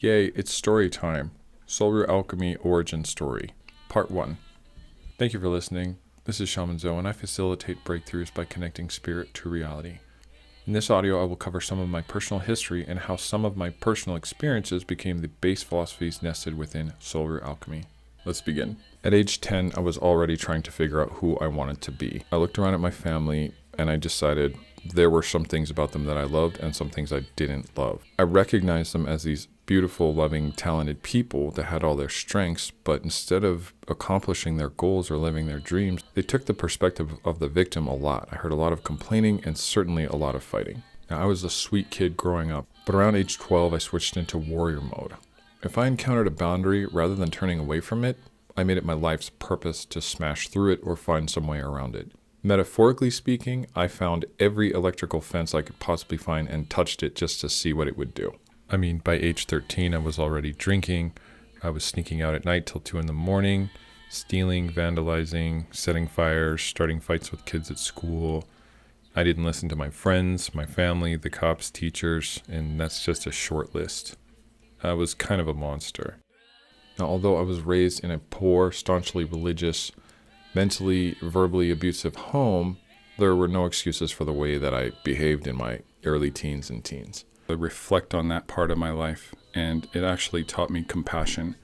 Yay, it's story time. Root Alchemy Origin Story, Part 1. Thank you for listening. This is Shaman Zoe, and I facilitate breakthroughs by connecting spirit to reality. In this audio, I will cover some of my personal history and how some of my personal experiences became the base philosophies nested within Root Alchemy. Let's begin. At age 10, I was already trying to figure out who I wanted to be. I looked around at my family, and I decided there were some things about them that I loved and some things I didn't love. I recognized them as these beautiful, loving, talented people that had all their strengths, but instead of accomplishing their goals or living their dreams, they took the perspective of the victim a lot. I heard a lot of complaining and certainly a lot of fighting. Now, I was a sweet kid growing up, but around age 12, I switched into warrior mode. If I encountered a boundary, rather than turning away from it, I made it my life's purpose to smash through it or find some way around it. Metaphorically speaking, I found every electrical fence I could possibly find and touched it just to see what it would do. I mean, by age 13, I was already drinking. I was sneaking out at night till 2 a.m, stealing, vandalizing, setting fires, starting fights with kids at school. I didn't listen to my friends, my family, the cops, teachers, and that's just a short list. I was kind of a monster. Now, although I was raised in a poor, staunchly religious, mentally, verbally abusive home, there were no excuses for the way that I behaved in my early teens and teens. I reflect on that part of my life, and it actually taught me compassion.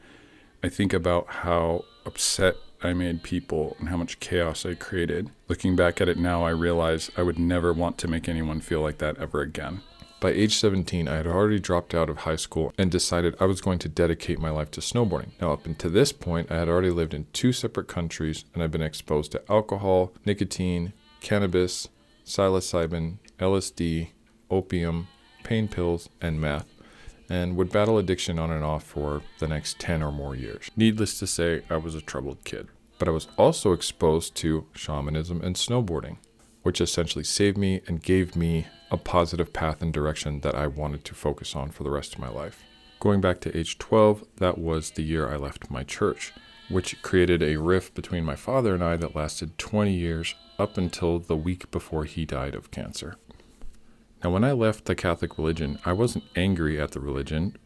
I think about how upset I made people and how much chaos I created. Looking back at it now, I realize I would never want to make anyone feel like that ever again. By age 17, I had already dropped out of high school and decided I was going to dedicate my life to snowboarding. Now, up until this point, I had already lived in 2 separate countries, and I've been exposed to alcohol, nicotine, cannabis, psilocybin, LSD, opium, pain pills, and meth, and would battle addiction on and off for the next 10 or more years. Needless to say, I was a troubled kid. But I was also exposed to shamanism and snowboarding, which essentially saved me and gave me a positive path and direction that I wanted to focus on for the rest of my life. Going back to age 12, that was the year I left my church, which created a rift between my father and I that lasted 20 years up until the week before he died of cancer. Now, when I left the Catholic religion, I wasn't angry at the religion.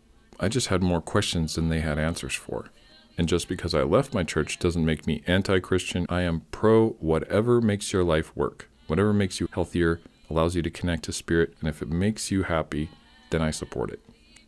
I just had more questions than they had answers for. And just because I left my church doesn't make me anti-Christian. I am pro whatever makes your life work. Whatever makes you healthier, allows you to connect to spirit, and if it makes you happy, then I support it.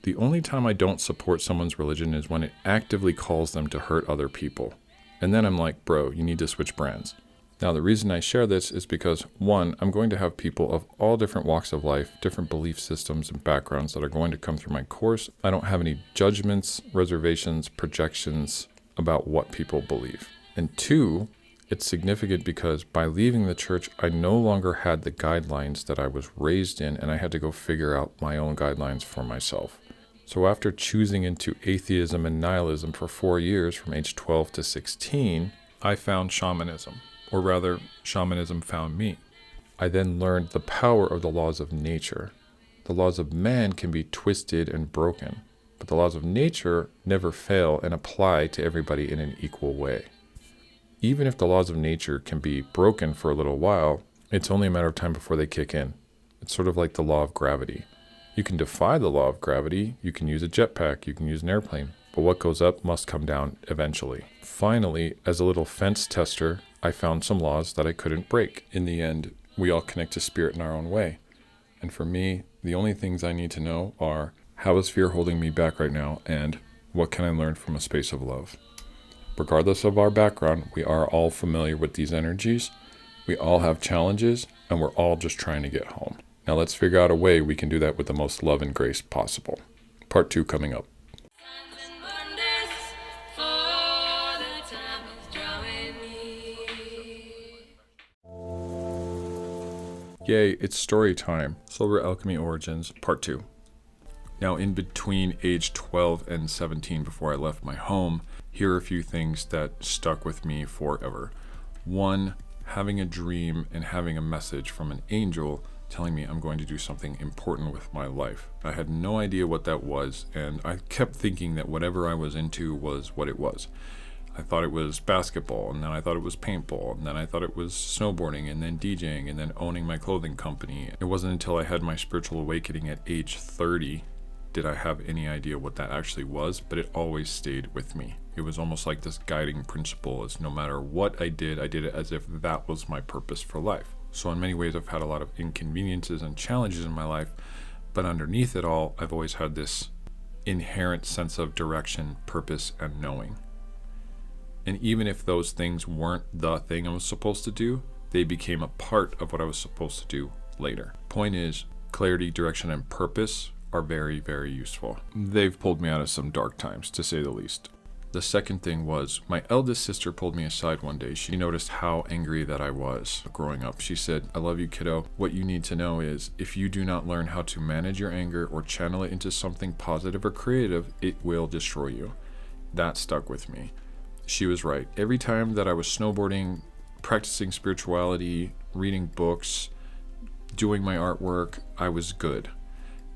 The only time I don't support someone's religion is when it actively calls them to hurt other people. And then I'm like, bro, you need to switch brands. Now, the reason I share this is because, 1, I'm going to have people of all different walks of life, different belief systems and backgrounds that are going to come through my course. I don't have any judgments, reservations, projections about what people believe. And 2, it's significant because by leaving the church, I no longer had the guidelines that I was raised in, and I had to go figure out my own guidelines for myself. So after choosing into atheism and nihilism for 4 years, from age 12 to 16, I found shamanism. Or rather, shamanism found me. I then learned the power of the laws of nature. The laws of man can be twisted and broken, but the laws of nature never fail and apply to everybody in an equal way. Even if the laws of nature can be broken for a little while, it's only a matter of time before they kick in. It's sort of like the law of gravity. You can defy the law of gravity, you can use a jetpack, you can use an airplane, but what goes up must come down eventually. Finally, as a little fence tester, I found some laws that I couldn't break. In the end, we all connect to spirit in our own way. And for me, the only things I need to know are, how is fear holding me back right now, and what can I learn from a space of love? Regardless of our background, we are all familiar with these energies. We all have challenges, and we're all just trying to get home. Now let's figure out a way we can do that with the most love and grace possible. Part 2 coming up. Yay, it's story time. Root Alchemy Origins, Part 2. Now, in between age 12 and 17, before I left my home, here are a few things that stuck with me forever. 1, having a dream and having a message from an angel telling me I'm going to do something important with my life. I had no idea what that was, and I kept thinking that whatever I was into was what it was. I thought it was basketball, and then I thought it was paintball, and then I thought it was snowboarding, and then DJing, and then owning my clothing company. It wasn't until I had my spiritual awakening at age 30 did I have any idea what that actually was, but it always stayed with me. It was almost like this guiding principle is no matter what I did it as if that was my purpose for life. So in many ways, I've had a lot of inconveniences and challenges in my life, but underneath it all, I've always had this inherent sense of direction, purpose, and knowing. And even if those things weren't the thing I was supposed to do, they became a part of what I was supposed to do later. Point is, clarity, direction, and purpose are very, very useful. They've pulled me out of some dark times, to say the least. The second thing was, my eldest sister pulled me aside one day. She noticed how angry that I was growing up. She said, "I love you, kiddo. What you need to know is if you do not learn how to manage your anger or channel it into something positive or creative, it will destroy you." That stuck with me. She was right. Every time that I was snowboarding, practicing spirituality, reading books, doing my artwork, I was good.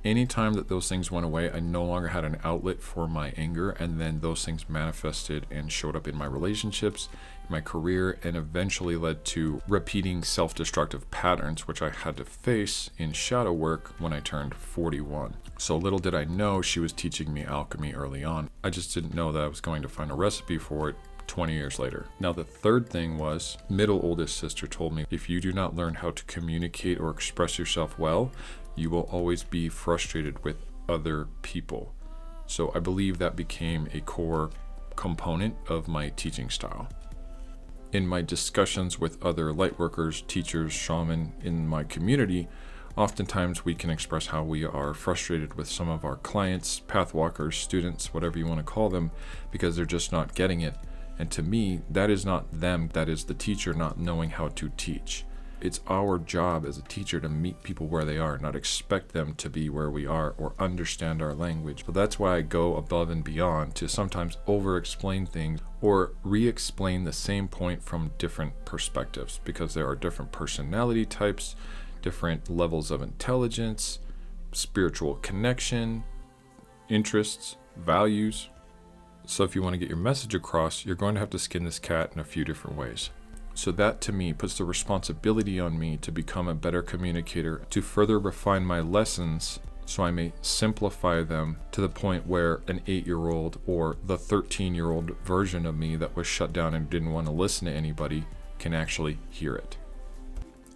Anytime that those things went away, I no longer had an outlet for my anger, and then those things manifested and showed up in my relationships, in my career, and eventually led to repeating self-destructive patterns, which I had to face in shadow work when I turned 41. So little did I know she was teaching me alchemy early on. I just didn't know that I was going to find a recipe for it 20 years later. Now the third thing was, middle oldest sister told me, if you do not learn how to communicate or express yourself well, you will always be frustrated with other people. So I believe that became a core component of my teaching style. In my discussions with other lightworkers, teachers, shaman in my community, oftentimes we can express how we are frustrated with some of our clients, pathwalkers, students, whatever you want to call them, because they're just not getting it. And to me, that is not them, that is the teacher not knowing how to teach. It's our job as a teacher to meet people where they are, not expect them to be where we are or understand our language. So that's why I go above and beyond to sometimes over-explain things or re-explain the same point from different perspectives, because there are different personality types, different levels of intelligence, spiritual connection, interests, values. So if you want to get your message across, you're going to have to skin this cat in a few different ways. So that to me puts the responsibility on me to become a better communicator, to further refine my lessons so I may simplify them to the point where an 8-year-old or the 13-year-old version of me that was shut down and didn't want to listen to anybody can actually hear it.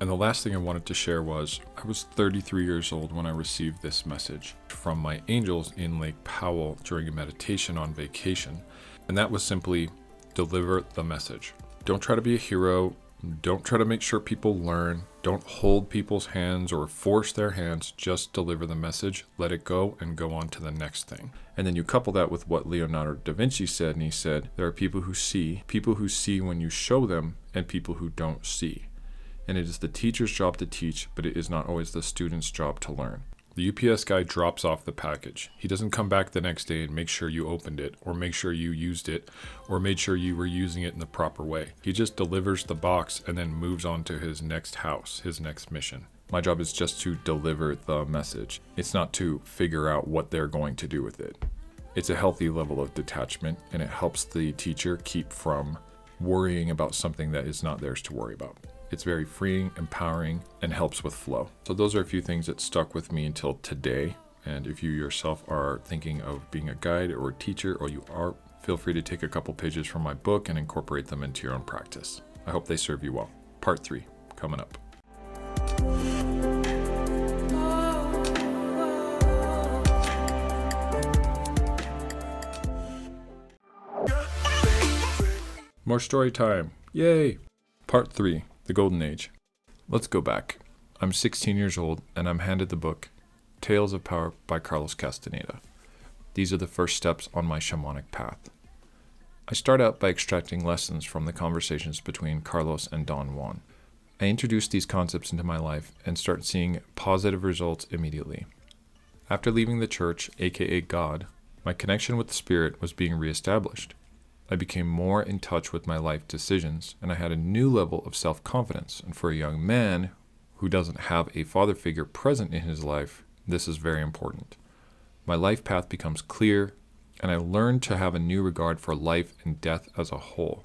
And the last thing I wanted to share was, I was 33 years old when I received this message from my angels in Lake Powell during a meditation on vacation. And that was simply, deliver the message. Don't try to be a hero. Don't try to make sure people learn. Don't hold people's hands or force their hands. Just deliver the message, let it go, and go on to the next thing. And then you couple that with what Leonardo da Vinci said, and he said, there are people who see when you show them, and people who don't see. And it is the teacher's job to teach, but it is not always the student's job to learn. The UPS guy drops off the package. He doesn't come back the next day and make sure you opened it, or make sure you used it, or made sure you were using it in the proper way. He just delivers the box and then moves on to his next house, his next mission. My job is just to deliver the message. It's not to figure out what they're going to do with it. It's a healthy level of detachment, and it helps the teacher keep from worrying about something that is not theirs to worry about. It's very freeing, empowering, and helps with flow. So those are a few things that stuck with me until today. And if you yourself are thinking of being a guide or a teacher, or you are, feel free to take a couple pages from my book and incorporate them into your own practice. I hope they serve you well. Part 3, coming up. More story time. Yay! Part 3. The Golden Age. Let's go back. I'm 16 years old and I'm handed the book Tales of Power by Carlos Castaneda. These are the first steps on my shamanic path. I start out by extracting lessons from the conversations between Carlos and Don Juan. I introduce these concepts into my life and start seeing positive results immediately. After leaving the church, aka God, my connection with the spirit was being reestablished. I became more in touch with my life decisions, and I had a new level of self-confidence. And for a young man who doesn't have a father figure present in his life, this is very important. My life path becomes clear, and I learned to have a new regard for life and death as a whole.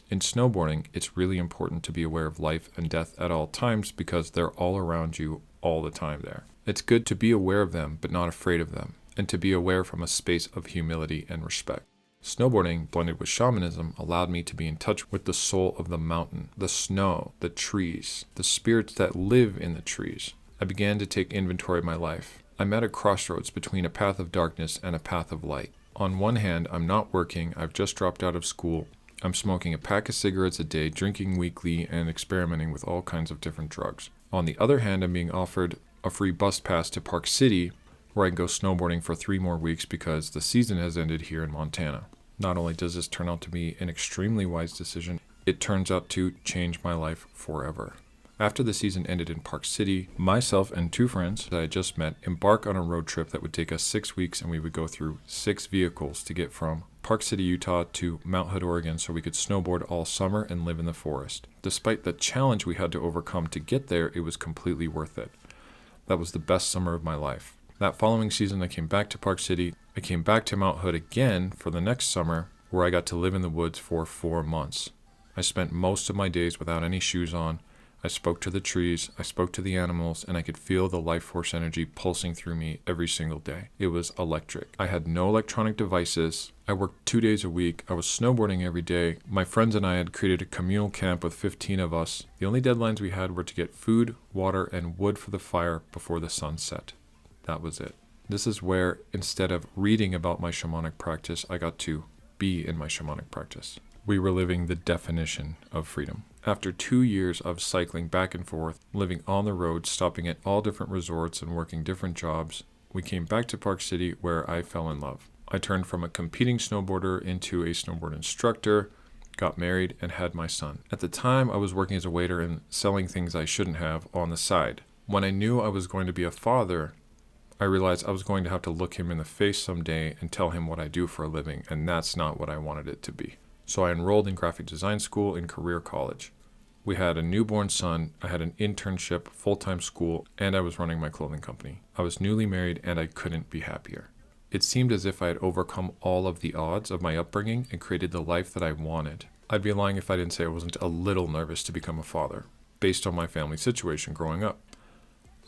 In snowboarding, it's really important to be aware of life and death at all times because they're all around you all the time there. It's good to be aware of them, but not afraid of them. and to be aware from a space of humility and respect. Snowboarding, blended with shamanism, allowed me to be in touch with the soul of the mountain, the snow, the trees, the spirits that live in the trees. I began to take inventory of my life. I'm at a crossroads between a path of darkness and a path of light. On one hand, I'm not working, I've just dropped out of school. I'm smoking a pack of cigarettes a day, drinking weekly, and experimenting with all kinds of different drugs. On the other hand, I'm being offered a free bus pass to Park City, where I can go snowboarding for 3 more weeks because the season has ended here in Montana. Not only does this turn out to be an extremely wise decision, it turns out to change my life forever. After the season ended in Park City, myself and 2 friends that I had just met embarked on a road trip that would take us 6 weeks, and we would go through 6 vehicles to get from Park City, Utah to Mount Hood, Oregon, so we could snowboard all summer and live in the forest. Despite the challenge we had to overcome to get there, it was completely worth it. That was the best summer of my life. That following season, I came back to Park City. I came back to Mount Hood again for the next summer, where I got to live in the woods for 4 months. I spent most of my days without any shoes on. I spoke to the trees, I spoke to the animals, and I could feel the life force energy pulsing through me every single day. It was electric. I had no electronic devices. I worked 2 days a week. I was snowboarding every day. My friends and I had created a communal camp with 15 of us. The only deadlines we had were to get food, water, and wood for the fire before the sun set. That was it. This is where, instead of reading about my shamanic practice, I got to be in my shamanic practice. We were living the definition of freedom. After 2 years of cycling back and forth, living on the road, stopping at all different resorts and working different jobs, we came back to Park City, where I fell in love. I turned from a competing snowboarder into a snowboard instructor, got married, and had my son. At the time, I was working as a waiter and selling things I shouldn't have on the side. When I knew I was going to be a father, I realized I was going to have to look him in the face someday and tell him what I do for a living, and that's not what I wanted it to be. So I enrolled in graphic design school in career college. We had a newborn son, I had an internship, full-time school, and I was running my clothing company. I was newly married, and I couldn't be happier. It seemed as if I had overcome all of the odds of my upbringing and created the life that I wanted. I'd be lying if I didn't say I wasn't a little nervous to become a father, based on my family situation growing up.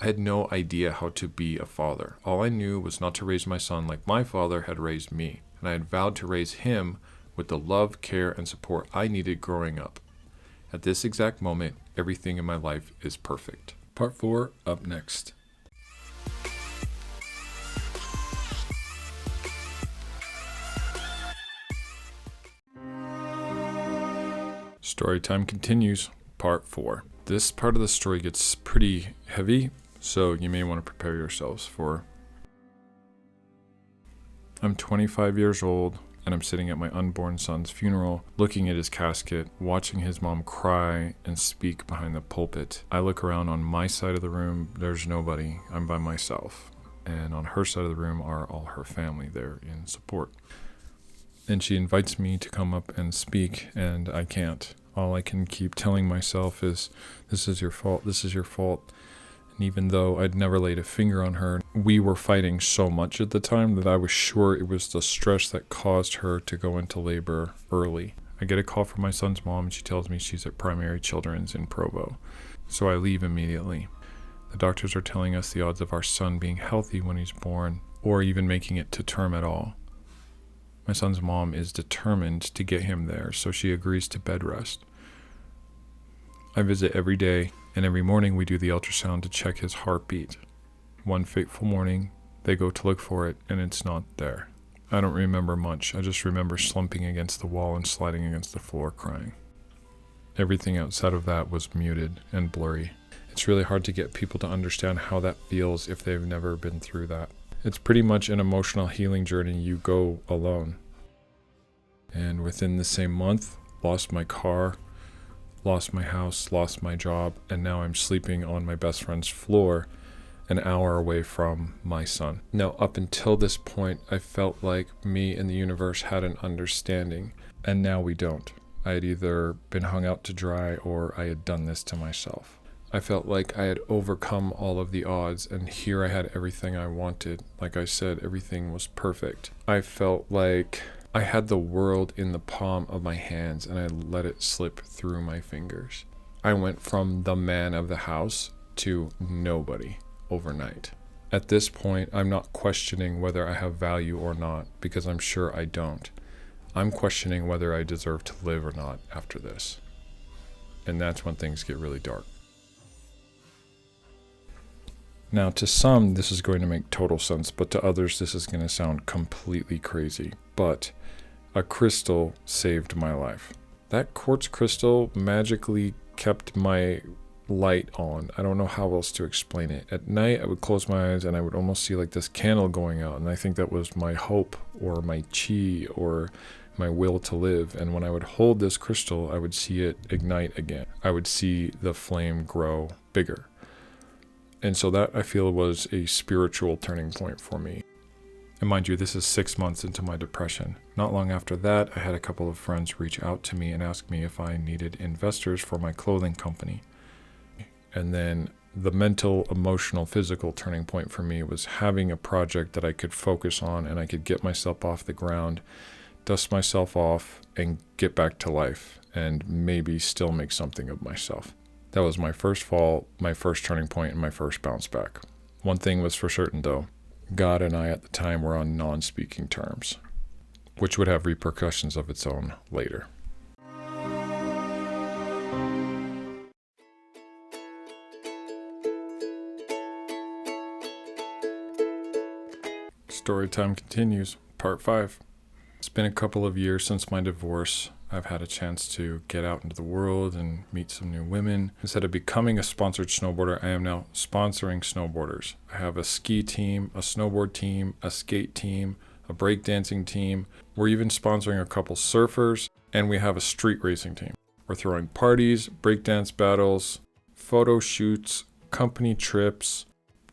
I had no idea how to be a father. All I knew was not to raise my son like my father had raised me, and I had vowed to raise him with the love, care, and support I needed growing up. At this exact moment, everything in my life is perfect. Part 4 up next. Story time continues. Part 4. This part of the story gets pretty heavy, so you may want to prepare yourselves for. I'm 25 years old, and I'm sitting at my unborn son's funeral, looking at his casket, watching his mom cry and speak behind the pulpit. I look around on my side of the room, there's nobody, I'm by myself. And on her side of the room are all her family there in support. And she invites me to come up and speak, and I can't. All I can keep telling myself is, this is your fault, this is your fault. And even though I'd never laid a finger on her, we were fighting so much at the time that I was sure it was the stress that caused her to go into labor early. I get a call from my son's mom, and she tells me she's at Primary Children's in Provo. So I leave immediately. The doctors are telling us the odds of our son being healthy when he's born, or even making it to term at all. My son's mom is determined to get him there, so she agrees to bed rest. I visit every day, and every morning we do the ultrasound to check his heartbeat. One fateful morning, they go to look for it, and it's not there. I don't remember much. I just remember slumping against the wall and sliding against the floor crying. Everything outside of that was muted and blurry. It's really hard to get people to understand how that feels if they've never been through that. It's pretty much an emotional healing journey you go alone. And within the same month, lost my car, lost my house, lost my job, and now I'm sleeping on my best friend's floor an hour away from my son. Now, up until this point, I felt like me and the universe had an understanding, and now we don't. I had either been hung out to dry or I had done this to myself. I felt like I had overcome all of the odds, and here I had everything I wanted. Like I said, everything was perfect. I felt like I had the world in the palm of my hands, and I let it slip through my fingers. I went from the man of the house to nobody overnight. At this point, I'm not questioning whether I have value or not, because I'm sure I don't. I'm questioning whether I deserve to live or not after this. And that's when things get really dark. Now, to some, this is going to make total sense, but to others, this is going to sound completely crazy. But a crystal saved my life. That quartz crystal magically kept my light on. I don't know how else to explain it. At night, I would close my eyes and I would almost see like this candle going out, and I think that was my hope or my chi or my will to live. And when I would hold this crystal, I would see it ignite again. I would see the flame grow bigger. And so that, I feel, was a spiritual turning point for me. And mind you, this is 6 months into my depression. Not long after that, I had a couple of friends reach out to me and ask me if I needed investors for my clothing company. And then the mental, emotional, physical turning point for me was having a project that I could focus on and I could get myself off the ground, dust myself off, and get back to life and maybe still make something of myself. That was my first fall, my first turning point, and my first bounce back. One thing was for certain though, God and I at the time were on non-speaking terms, which would have repercussions of its own later. Story time continues, part 5. It's been a couple of years since my divorce. I've had a chance to get out into the world and meet some new women. Instead of becoming a sponsored snowboarder, I am now sponsoring snowboarders. I have a ski team, a snowboard team, a skate team, a breakdancing team. We're even sponsoring a couple surfers, and we have a street racing team. We're throwing parties, breakdance battles, photo shoots, company trips,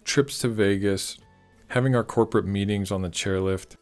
trips to Vegas, having our corporate meetings on the chairlift.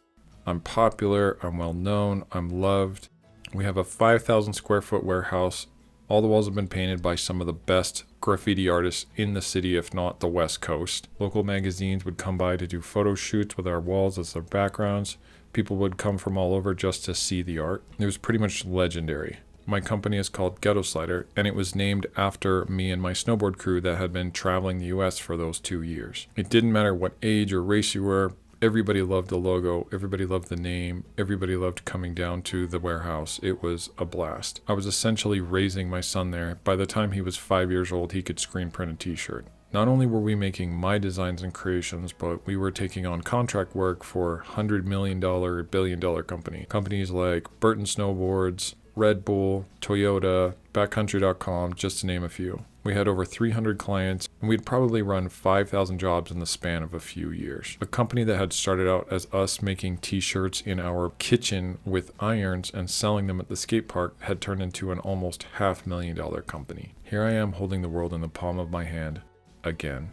I'm popular, I'm well known, I'm loved. We have a 5,000 square foot warehouse. All the walls have been painted by some of the best graffiti artists in the city, if not the West Coast. Local magazines would come by to do photo shoots with our walls as their backgrounds. People would come from all over just to see the art. It was pretty much legendary. My company is called Ghetto Slider, and it was named after me and my snowboard crew that had been traveling the US for those 2 years. It didn't matter what age or race you were. Everybody loved the logo, everybody loved the name, everybody loved coming down to the warehouse. It was a blast. I was essentially raising my son there. By the time he was 5 years old, he could screen print a t-shirt. Not only were we making my designs and creations, but we were taking on contract work for $100 million, billion-dollar companies like Burton Snowboards, Red Bull, Toyota, Backcountry.com, just to name a few. We had over 300 clients, and we'd probably run 5,000 jobs in the span of a few years. A company that had started out as us making t-shirts in our kitchen with irons and selling them at the skate park had turned into an almost $500,000 company. Here I am holding the world in the palm of my hand, again.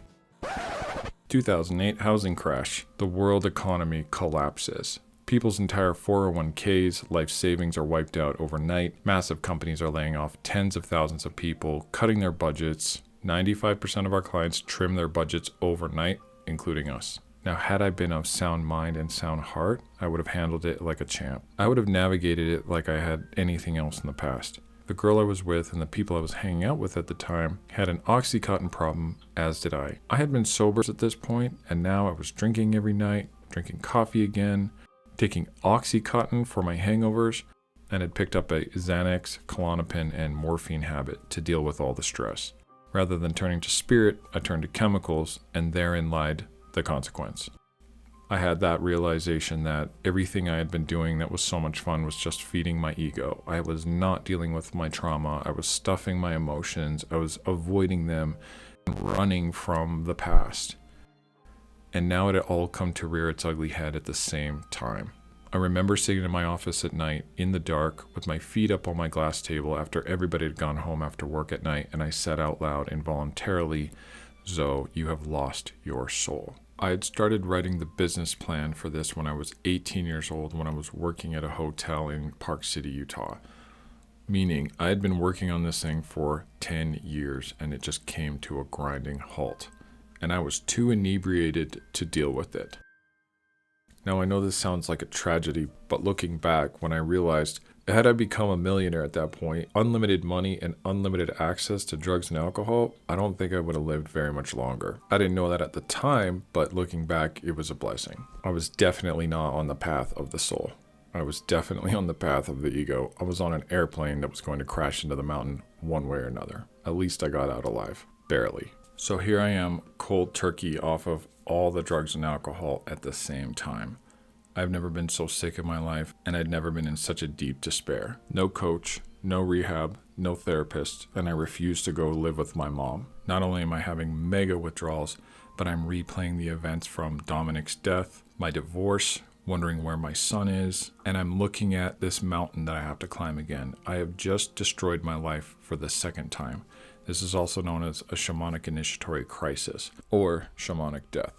2008 housing crash. The world economy collapses. People's entire 401ks, life savings are wiped out overnight. Massive companies are laying off tens of thousands of people, cutting their budgets. 95% of our clients trim their budgets overnight, including us. Now, had I been of sound mind and sound heart, I would have handled it like a champ. I would have navigated it like I had anything else in the past. The girl I was with and the people I was hanging out with at the time had an Oxycontin problem, as did I. I had been sober at this point, and now I was drinking every night, drinking coffee again, taking Oxycontin for my hangovers, and had picked up a Xanax, Klonopin, and morphine habit to deal with all the stress. Rather than turning to spirit, I turned to chemicals, and therein lied the consequence. I had that realization that everything I had been doing that was so much fun was just feeding my ego. I was not dealing with my trauma. I was stuffing my emotions. I was avoiding them and running from the past. And now it had all come to rear its ugly head at the same time. I remember sitting in my office at night, in the dark, with my feet up on my glass table after everybody had gone home after work at night, and I said out loud involuntarily, "Zoe, you have lost your soul." I had started writing the business plan for this when I was 18 years old, when I was working at a hotel in Park City, Utah. Meaning, I had been working on this thing for 10 years, and it just came to a grinding halt. And I was too inebriated to deal with it. Now I know this sounds like a tragedy, but looking back, when I realized Had I become a millionaire at that point, unlimited money and unlimited access to drugs and alcohol, I don't think I would have lived very much longer. I didn't know that at the time, but looking back, it was a blessing. I was definitely not on the path of the soul. I was definitely on the path of the ego. I was on an airplane that was going to crash into the mountain one way or another. At least I got out alive. Barely. So here I am, cold turkey off of all the drugs and alcohol at the same time. I've never been so sick in my life, and I'd never been in such a deep despair. No coach, no rehab, no therapist, and I refuse to go live with my mom. Not only am I having mega withdrawals, but I'm replaying the events from Dominic's death, my divorce, wondering where my son is, and I'm looking at this mountain that I have to climb again. I have just destroyed my life for the second time. This is also known as a shamanic initiatory crisis, or shamanic death.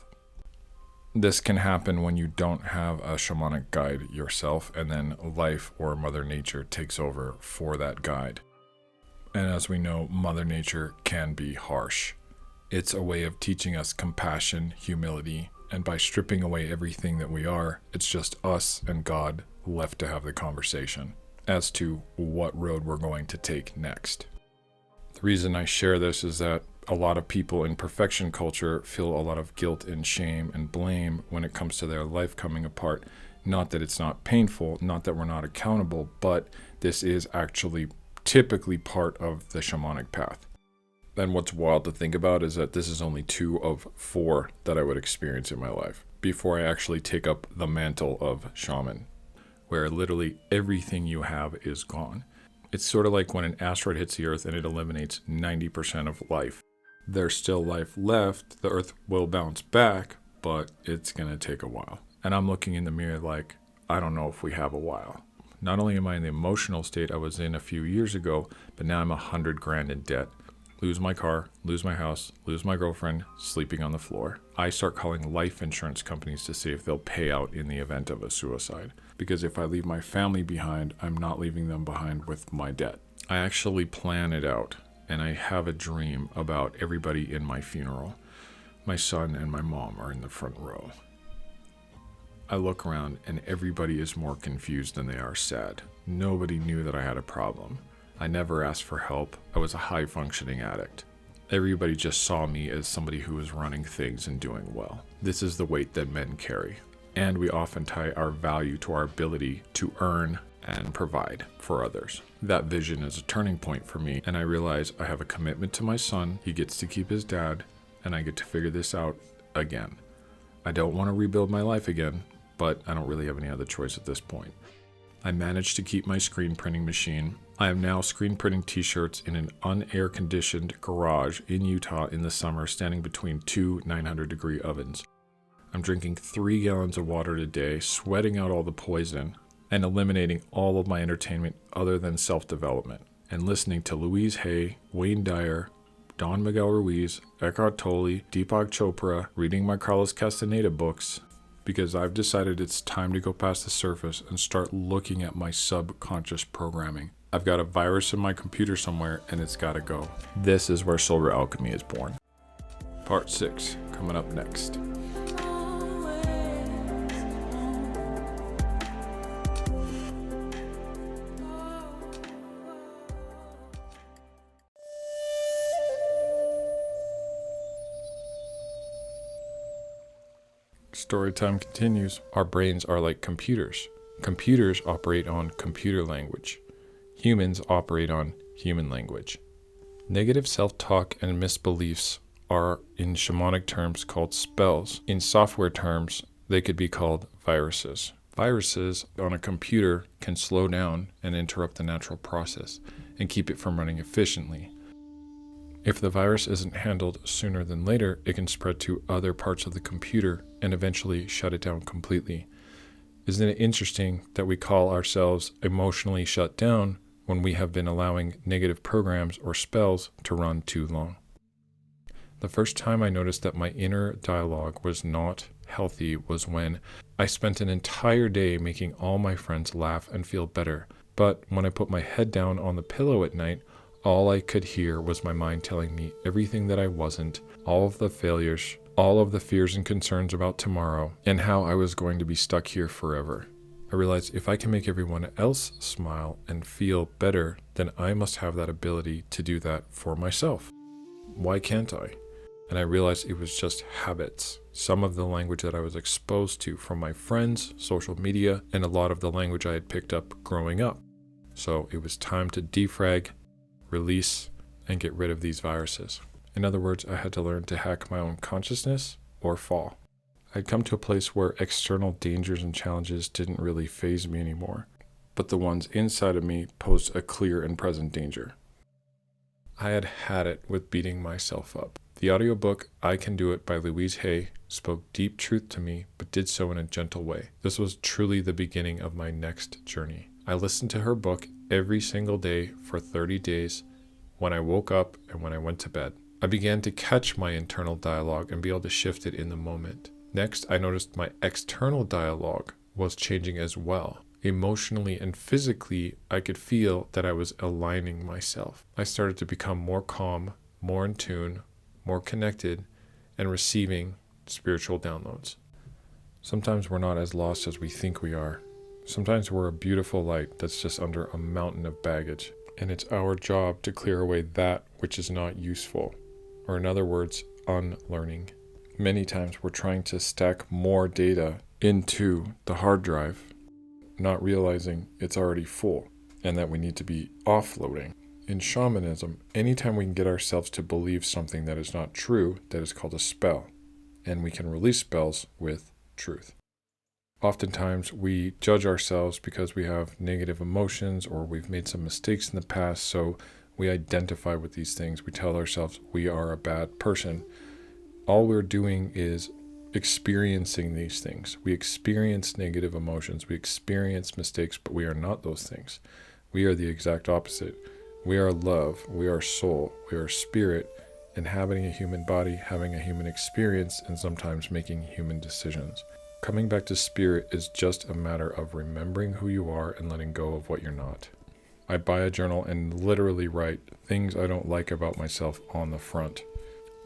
This can happen when you don't have a shamanic guide yourself, and then life or Mother Nature takes over for that guide. And as we know, Mother Nature can be harsh. It's a way of teaching us compassion, humility, and by stripping away everything that we are, it's just us and God left to have the conversation as to what road we're going to take next. The reason I share this is that a lot of people in perfection culture feel a lot of guilt and shame and blame when it comes to their life coming apart. Not that it's not painful, not that we're not accountable, but this is actually typically part of the shamanic path. And what's wild to think about is that this is only 2 of 4 that I would experience in my life before I actually take up the mantle of shaman, where literally everything you have is gone. It's sort of like when an asteroid hits the Earth and it eliminates 90% of life. There's still life left, the Earth will bounce back, but it's going to take a while. And I'm looking in the mirror like, I don't know if we have a while. Not only am I in the emotional state I was in a few years ago, but now I'm $100,000 in debt. Lose my car, lose my house, lose my girlfriend, sleeping on the floor. I start calling life insurance companies to see if they'll pay out in the event of a suicide. Because if I leave my family behind, I'm not leaving them behind with my debt. I actually plan it out. And I have a dream about everybody in my funeral. My son and my mom are in the front row. I look around and everybody is more confused than they are sad. Nobody knew that I had a problem. I never asked for help. I was a high-functioning addict. Everybody just saw me as somebody who was running things and doing well. This is the weight that men carry. And we often tie our value to our ability to earn and provide for others. That vision is a turning point for me, and I realize I have a commitment to my son. He gets to keep his dad, and I get to figure this out again. I don't want to rebuild my life again, but I don't really have any other choice at this point. I managed to keep my screen printing machine. I am now screen printing t-shirts in an unair conditioned garage in Utah in the summer, standing between 2 900-degree ovens. I'm drinking 3 gallons of water a day, sweating out all the poison, and eliminating all of my entertainment other than self-development, and listening to Louise Hay, Wayne Dyer, Don Miguel Ruiz, Eckhart Tolle, Deepak Chopra, reading my Carlos Castaneda books, because I've decided it's time to go past the surface and start looking at my subconscious programming. I've got a virus in my computer somewhere, and it's got to go. This is where Root Alchemy is born. Part 6, coming up next. Story time continues. Our brains are like computers. Computers operate on computer language. Humans operate on human language. Negative self-talk and misbeliefs are, in shamanic terms, called spells. In software terms, they could be called viruses. Viruses on a computer can slow down and interrupt the natural process and keep it from running efficiently. If the virus isn't handled sooner than later, it can spread to other parts of the computer and eventually shut it down completely. Isn't it interesting that we call ourselves emotionally shut down when we have been allowing negative programs or spells to run too long? The first time I noticed that my inner dialogue was not healthy was when I spent an entire day making all my friends laugh and feel better. But when I put my head down on the pillow at night, all I could hear was my mind telling me everything that I wasn't, all of the failures, all of the fears and concerns about tomorrow, and how I was going to be stuck here forever. I realized if I can make everyone else smile and feel better, then I must have that ability to do that for myself. Why can't I? And I realized it was just habits. Some of the language that I was exposed to from my friends, social media, and a lot of the language I had picked up growing up. So it was time to defrag, release, and get rid of these viruses. In other words, I had to learn to hack my own consciousness or fall. I'd come to a place where external dangers and challenges didn't really faze me anymore, but the ones inside of me posed a clear and present danger. I had had it with beating myself up. The audiobook I Can Do It by Louise Hay spoke deep truth to me, but did so in a gentle way. This was truly the beginning of my next journey. I listened to her book every single day for 30 days, when I woke up and when I went to bed. I began to catch my internal dialogue and be able to shift it in the moment. Next, I noticed my external dialogue was changing as well. Emotionally and physically, I could feel that I was aligning myself. I started to become more calm, more in tune, more connected, and receiving spiritual downloads. Sometimes we're not as lost as we think we are. Sometimes we're a beautiful light that's just under a mountain of baggage, and it's our job to clear away that which is not useful, or in other words, unlearning. Many times we're trying to stack more data into the hard drive, not realizing it's already full and that we need to be offloading. In shamanism, anytime we can get ourselves to believe something that is not true, that is called a spell, and we can release spells with truth. Oftentimes we judge ourselves because we have negative emotions or we've made some mistakes in the past, so we identify with these things. We tell ourselves we are a bad person. All we're doing is experiencing these things. We experience negative emotions. We experience mistakes, but we are not those things. We are the exact opposite. We are love. We are soul. We are spirit, inhabiting a human body, having a human experience, and sometimes making human decisions. Coming back to spirit is just a matter of remembering who you are and letting go of what you're not. I buy a journal and literally write things I don't like about myself on the front.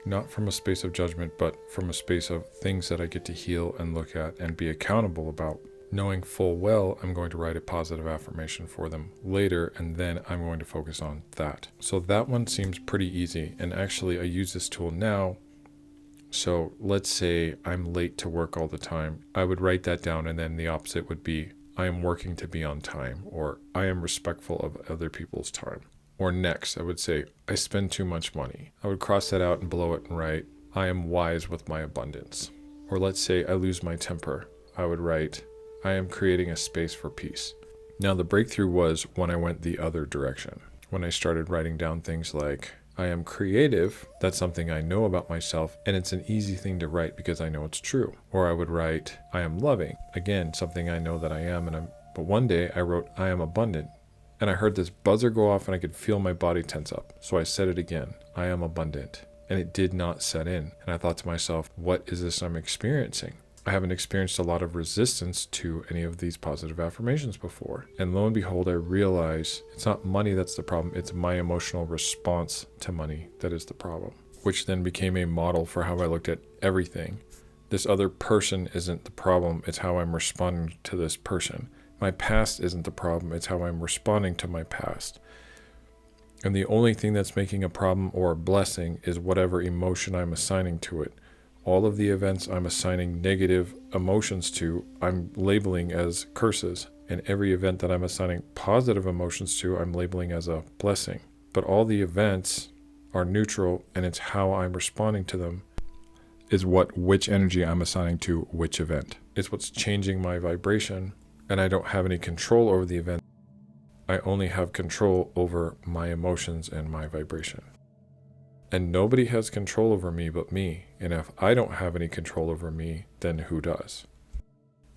Not from a space of judgment, but from a space of things that I get to heal and look at and be accountable about, knowing full well I'm going to write a positive affirmation for them later, and then I'm going to focus on that. So that one seems pretty easy, and actually I use this tool now. So let's say I'm late to work all the time. I would write that down, and then the opposite would be I am working to be on time, or I am respectful of other people's time. Or next, I would say, I spend too much money. I would cross that out and below it and write, I am wise with my abundance. Or let's say I lose my temper. I would write, I am creating a space for peace. Now the breakthrough was when I went the other direction. When I started writing down things like, I am creative. That's something I know about myself, and it's an easy thing to write because I know it's true. Or I would write, I am loving. Again, something I know that I am, but one day I wrote, I am abundant. And I heard this buzzer go off and I could feel my body tense up. So I said it again, I am abundant. And it did not set in. And I thought to myself, what is this I'm experiencing? I haven't experienced a lot of resistance to any of these positive affirmations before. And lo and behold, I realize it's not money that's the problem. It's my emotional response to money that is the problem, which then became a model for how I looked at everything. This other person isn't the problem. It's how I'm responding to this person. My past isn't the problem, it's how I'm responding to my past. And the only thing that's making a problem or a blessing is whatever emotion I'm assigning to it. All of the events I'm assigning negative emotions to, I'm labeling as curses. And every event that I'm assigning positive emotions to, I'm labeling as a blessing. But all the events are neutral, and it's how I'm responding to them is which energy I'm assigning to which event. It's what's changing my vibration. And I don't have any control over the event. I only have control over my emotions and my vibration. And nobody has control over me but me. And if I don't have any control over me, then who does?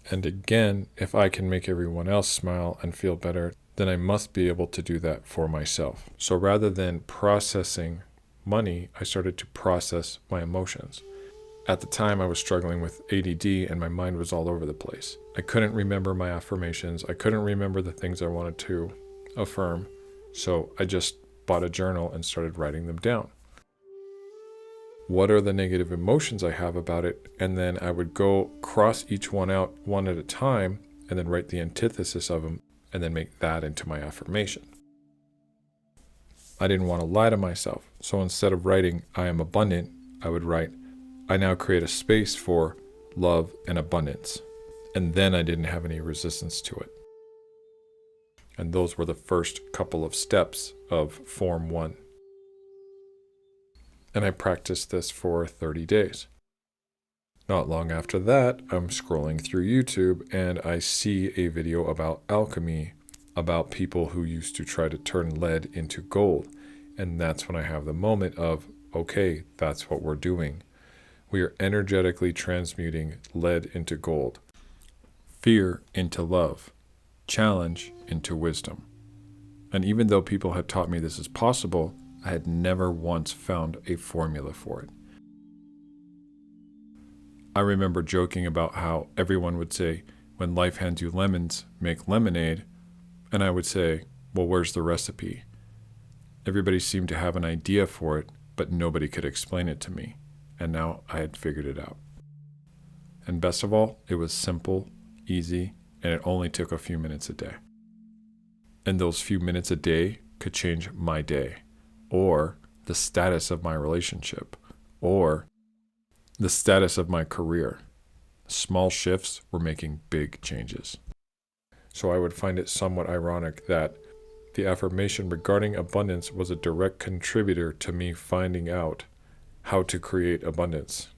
And again, if I can make everyone else smile and feel better, then I must be able to do that for myself. So rather than processing money, I started to process my emotions. At the time, I was struggling with ADD and my mind was all over the place. I couldn't remember my affirmations. I couldn't remember the things I wanted to affirm. So I just bought a journal and started writing them down. What are the negative emotions I have about it? And then I would go cross each one out one at a time and then write the antithesis of them, and then make that into my affirmation. I didn't want to lie to myself, so instead of writing, I am abundant, I would write, I now create a space for love and abundance. And then I didn't have any resistance to it. And those were the first couple of steps of Form 1. And I practiced this for 30 days. Not long after that, I'm scrolling through YouTube and I see a video about alchemy, about people who used to try to turn lead into gold. And that's when I have the moment of, okay, that's what we're doing. We are energetically transmuting lead into gold, fear into love, challenge into wisdom. And even though people had taught me this is possible, I had never once found a formula for it. I remember joking about how everyone would say, when life hands you lemons, make lemonade. And I would say, well, where's the recipe? Everybody seemed to have an idea for it, but nobody could explain it to me. And now I had figured it out. And best of all, it was simple, easy, and it only took a few minutes a day. And those few minutes a day could change my day, or the status of my relationship, or the status of my career. Small shifts were making big changes. So I would find it somewhat ironic that the affirmation regarding abundance was a direct contributor to me finding out how to create abundance.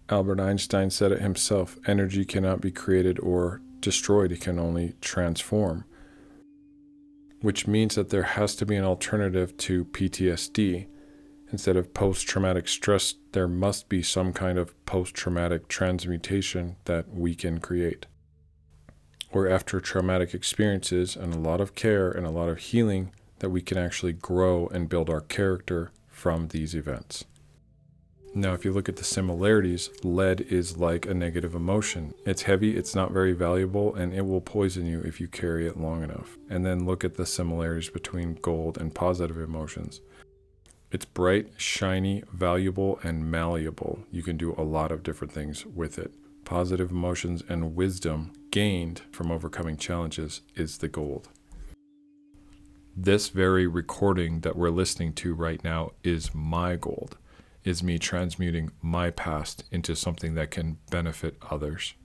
Albert Einstein said it himself, energy cannot be created or destroyed, it can only transform. Which means that there has to be an alternative to PTSD. Instead of post-traumatic stress, there must be some kind of post-traumatic transmutation that we can create. Or after traumatic experiences and a lot of care and a lot of healing, that we can actually grow and build our character from these events. Now, if you look at the similarities, lead is like a negative emotion. It's heavy, it's not very valuable, and it will poison you if you carry it long enough. And then look at the similarities between gold and positive emotions. It's bright, shiny, valuable, and malleable. You can do a lot of different things with it. Positive emotions and wisdom gained from overcoming challenges is the gold. This very recording that we're listening to right now is my gold, is me transmuting my past into something that can benefit others.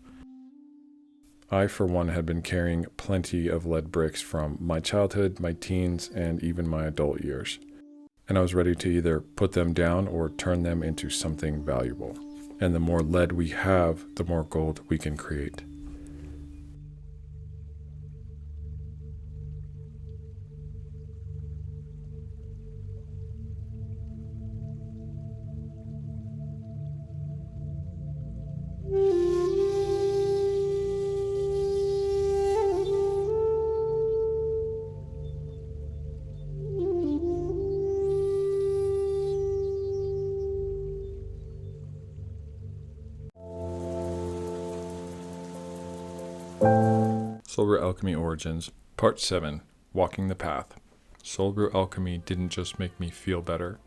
I, for one, had been carrying plenty of lead bricks from my childhood, my teens, and even my adult years. And I was ready to either put them down or turn them into something valuable. And the more lead we have, the more gold we can create. Soul Root Alchemy Origins, Part 7, Walking the Path. Soul Root Alchemy didn't just make me feel better,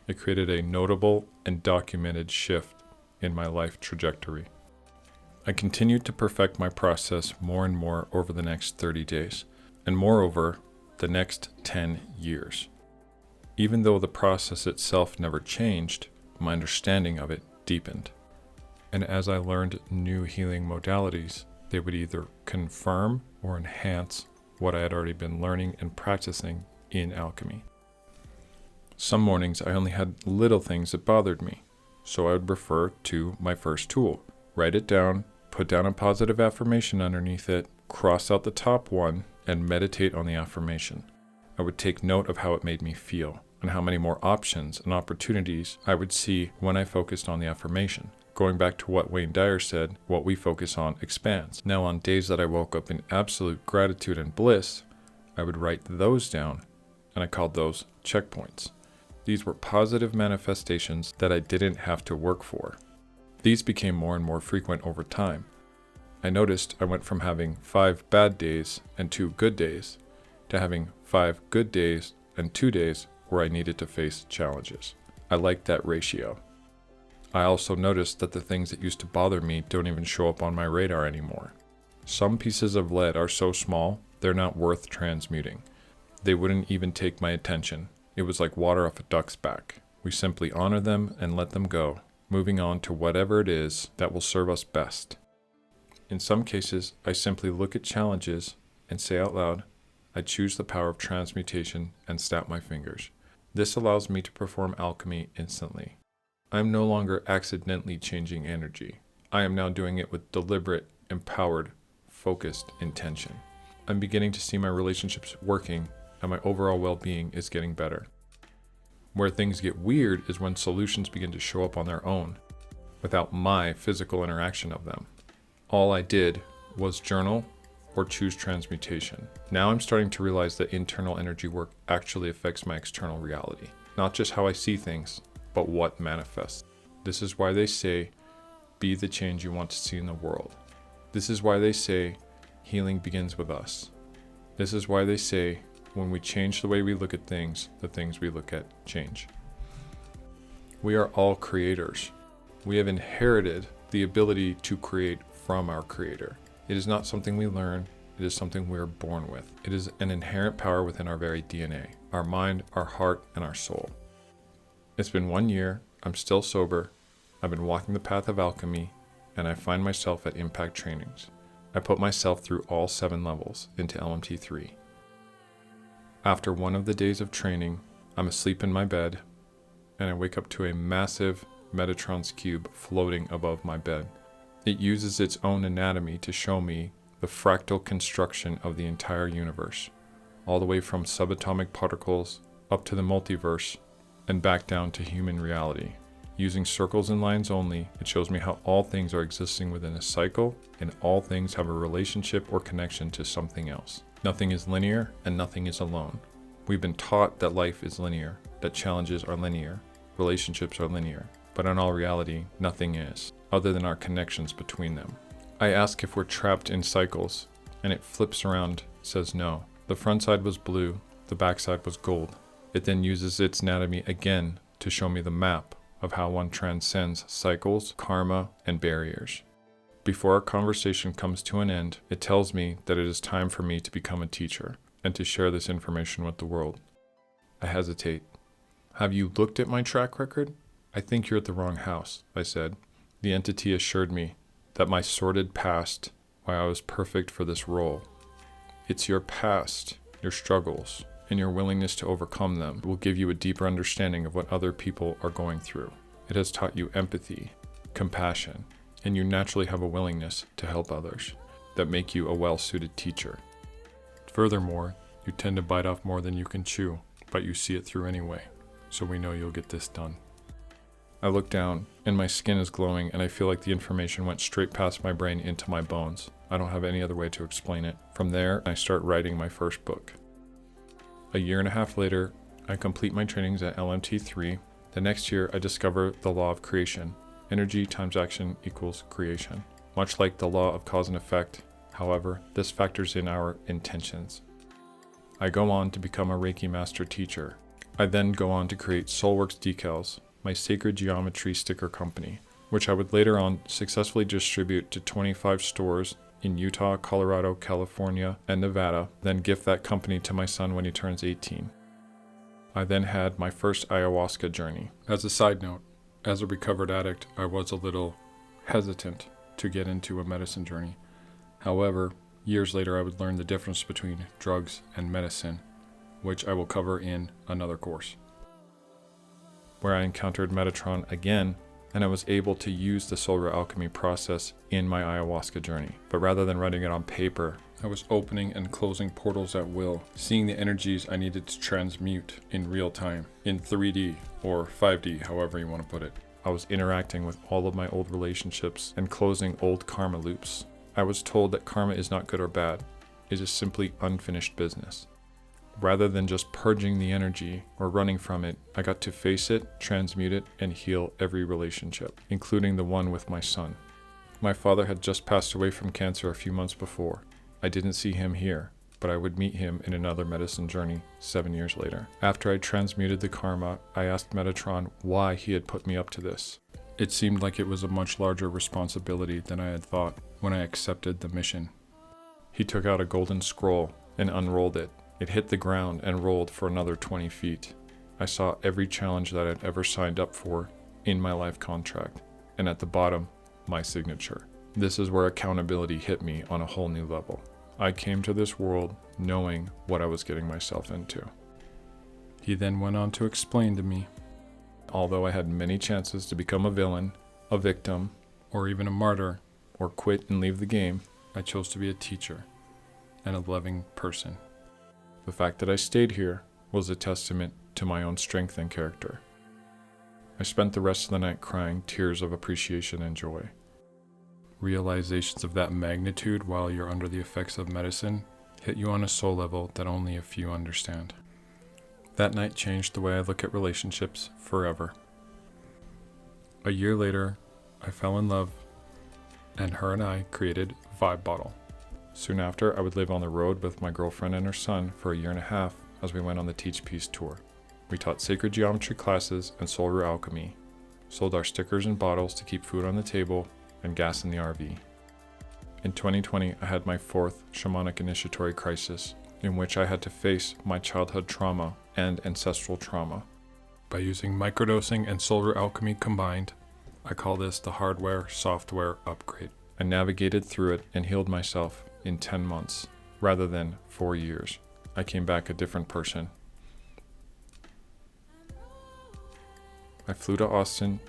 it created a notable and documented shift in my life trajectory. I continued to perfect my process more and more over the next 30 days, and moreover, the next 10 years. Even though the process itself never changed, my understanding of it deepened. And as I learned new healing modalities, they would either confirm or enhance what I had already been learning and practicing in alchemy. Some mornings I only had little things that bothered me, so I would refer to my first tool, write it down, put down a positive affirmation underneath it, cross out the top one, and meditate on the affirmation. I would take note of how it made me feel and how many more options and opportunities I would see when I focused on the affirmation. Going back to what Wayne Dyer said, what we focus on expands. Now, on days that I woke up in absolute gratitude and bliss, I would write those down, and I called those checkpoints. These were positive manifestations that I didn't have to work for. These became more and more frequent over time. I noticed I went from having 5 bad days and 2 good days to having 5 good days and 2 days where I needed to face challenges. I liked that ratio. I also noticed that the things that used to bother me don't even show up on my radar anymore. Some pieces of lead are so small, they're not worth transmuting. They wouldn't even take my attention. It was like water off a duck's back. We simply honor them and let them go, moving on to whatever it is that will serve us best. In some cases, I simply look at challenges and say out loud, I choose the power of transmutation, and snap my fingers. This allows me to perform alchemy instantly. I am no longer accidentally changing energy. I am now doing it with deliberate, empowered, focused intention. I'm beginning to see my relationships working, and my overall well-being is getting better. Where things get weird is when solutions begin to show up on their own, without my physical interaction of them. All I did was journal or choose transmutation. Now I'm starting to realize that internal energy work actually affects my external reality. Not just how I see things, but what manifests. This is why they say, be the change you want to see in the world. This is why they say, healing begins with us. This is why they say, when we change the way we look at things, the things we look at change. We are all creators. We have inherited the ability to create from our Creator. It is not something we learn, it is something we are born with. It is an inherent power within our very DNA, our mind, our heart, and our soul. It's been 1 year, I'm still sober, I've been walking the path of alchemy, and I find myself at impact trainings. I put myself through all 7 levels into LMT3. After one of the days of training, I'm asleep in my bed, and I wake up to a massive Metatron's cube floating above my bed. It uses its own anatomy to show me the fractal construction of the entire universe, all the way from subatomic particles up to the multiverse and back down to human reality. Using circles and lines only, it shows me how all things are existing within a cycle and all things have a relationship or connection to something else. Nothing is linear and nothing is alone. We've been taught that life is linear, that challenges are linear, relationships are linear, but in all reality, nothing is, other than our connections between them. I ask if we're trapped in cycles, and it flips around, says no. The front side was blue, the back side was gold. It then uses its anatomy again to show me the map of how one transcends cycles, karma, and barriers. Before our conversation comes to an end, it tells me that it is time for me to become a teacher and to share this information with the world. I hesitate. Have you looked at my track record? I think you're at the wrong house, I said. The entity assured me that my sordid past, why I was perfect for this role. It's your past, your struggles, and your willingness to overcome them will give you a deeper understanding of what other people are going through. It has taught you empathy, compassion, and you naturally have a willingness to help others that make you a well-suited teacher. Furthermore, you tend to bite off more than you can chew, but you see it through anyway, so we know you'll get this done. I look down, and my skin is glowing, and I feel like the information went straight past my brain into my bones. I don't have any other way to explain it. From there, I start writing my first book. A year and a half later, I complete my trainings at LMT3. The next year, I discover the law of creation. Energy times action equals creation. Much like the law of cause and effect, however, this factors in our intentions. I go on to become a Reiki Master teacher. I then go on to create Soulworks decals, my sacred geometry sticker company, which I would later on successfully distribute to 25 stores in Utah, Colorado, California, and Nevada, then gift that company to my son when he turns 18. I then had my first ayahuasca journey. As a side note, as a recovered addict, I was a little hesitant to get into a medicine journey. However, years later I would learn the difference between drugs and medicine, which I will cover in another course, where I encountered Metatron again, and I was able to use the solar alchemy process in my ayahuasca journey. But rather than writing it on paper, I was opening and closing portals at will, seeing the energies I needed to transmute in real time, in 3D or 5D, however you want to put it. I was interacting with all of my old relationships and closing old karma loops. I was told that karma is not good or bad, it is simply unfinished business. Rather than just purging the energy or running from it, I got to face it, transmute it, and heal every relationship, including the one with my son. My father had just passed away from cancer a few months before. I didn't see him here, but I would meet him in another medicine journey 7 years later. After I transmuted the karma, I asked Metatron why he had put me up to this. It seemed like it was a much larger responsibility than I had thought when I accepted the mission. He took out a golden scroll and unrolled it. It hit the ground and rolled for another 20 feet. I saw every challenge that I'd ever signed up for in my life contract, and at the bottom, my signature. This is where accountability hit me on a whole new level. I came to this world knowing what I was getting myself into. He then went on to explain to me, although I had many chances to become a villain, a victim, or even a martyr, or quit and leave the game, I chose to be a teacher and a loving person. The fact that I stayed here was a testament to my own strength and character. I spent the rest of the night crying tears of appreciation and joy. Realizations of that magnitude while you're under the effects of medicine hit you on a soul level that only a few understand. That night changed the way I look at relationships forever. A year later, I fell in love, and her and I created Vibe Bottle. Soon after, I would live on the road with my girlfriend and her son for a year and a half as we went on the Teach Peace tour. We taught sacred geometry classes and Root Alchemy, sold our stickers and bottles to keep food on the table and gas in the RV. In 2020, I had my fourth shamanic initiatory crisis, in which I had to face my childhood trauma and ancestral trauma. By using microdosing and Root Alchemy combined, I call this the hardware-software upgrade. I navigated through it and healed myself in 10 months, rather than 4 years. I came back a different person. I flew to Austin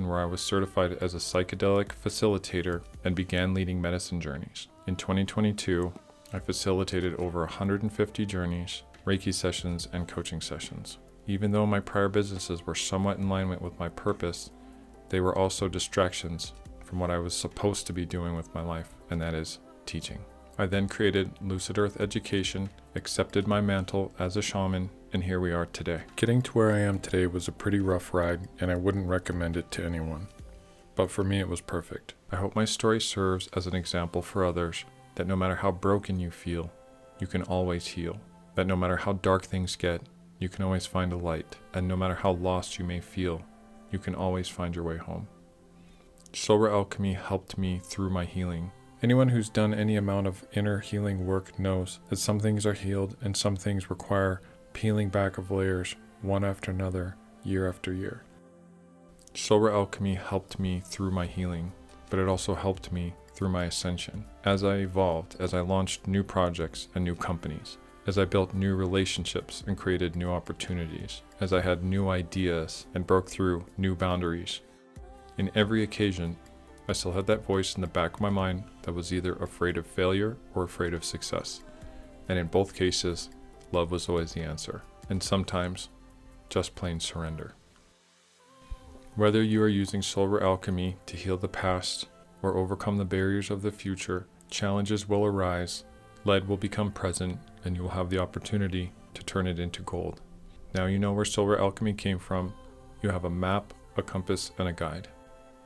where I was certified as a psychedelic facilitator and began leading medicine journeys. In 2022, I facilitated over 150 journeys, Reiki sessions, and coaching sessions. Even though my prior businesses were somewhat in alignment with my purpose, they were also distractions from what I was supposed to be doing with my life, and that is teaching. I then created Lucid Earth Education, accepted my mantle as a shaman, and here we are today. Getting to where I am today was a pretty rough ride, and I wouldn't recommend it to anyone. But for me, it was perfect. I hope my story serves as an example for others that no matter how broken you feel, you can always heal. That no matter how dark things get, you can always find a light. And no matter how lost you may feel, you can always find your way home. Root Alchemy helped me through my healing. Anyone who's done any amount of inner healing work knows that some things are healed and some things require peeling back of layers, one after another, year after year. Root Alchemy helped me through my healing, but it also helped me through my ascension. As I evolved, as I launched new projects and new companies, as I built new relationships and created new opportunities, as I had new ideas and broke through new boundaries. In every occasion, I still had that voice in the back of my mind that was either afraid of failure or afraid of success. And in both cases, love was always the answer. And sometimes, just plain surrender. Whether you are using Root Alchemy to heal the past or overcome the barriers of the future, challenges will arise, lead will become present, and you will have the opportunity to turn it into gold. Now you know where Root Alchemy came from. You have a map, a compass, and a guide.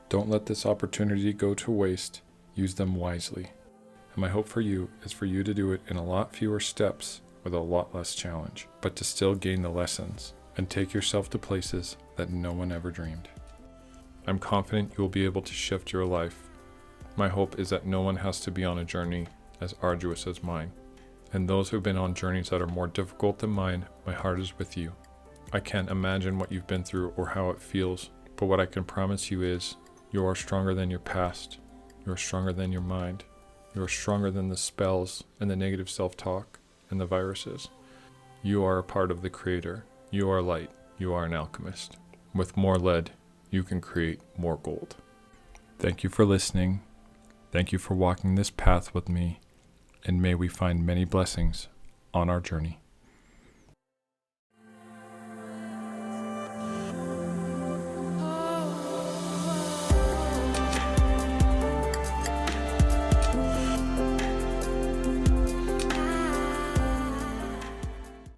Don't let this opportunity go to waste. Use them wisely. And my hope for you is for you to do it in a lot fewer steps with a lot less challenge, but to still gain the lessons and take yourself to places that no one ever dreamed. I'm confident you will be able to shift your life. My hope is that no one has to be on a journey as arduous as mine. And those who have been on journeys that are more difficult than mine, my heart is with you. I can't imagine what you've been through or how it feels, but what I can promise you is you are stronger than your past. You are stronger than your mind. You are stronger than the spells and the negative self-talk and the viruses. You are a part of the Creator. You are light. You are an alchemist. With more lead, you can create more gold. Thank you for listening. Thank you for walking this path with me, and may we find many blessings on our journey.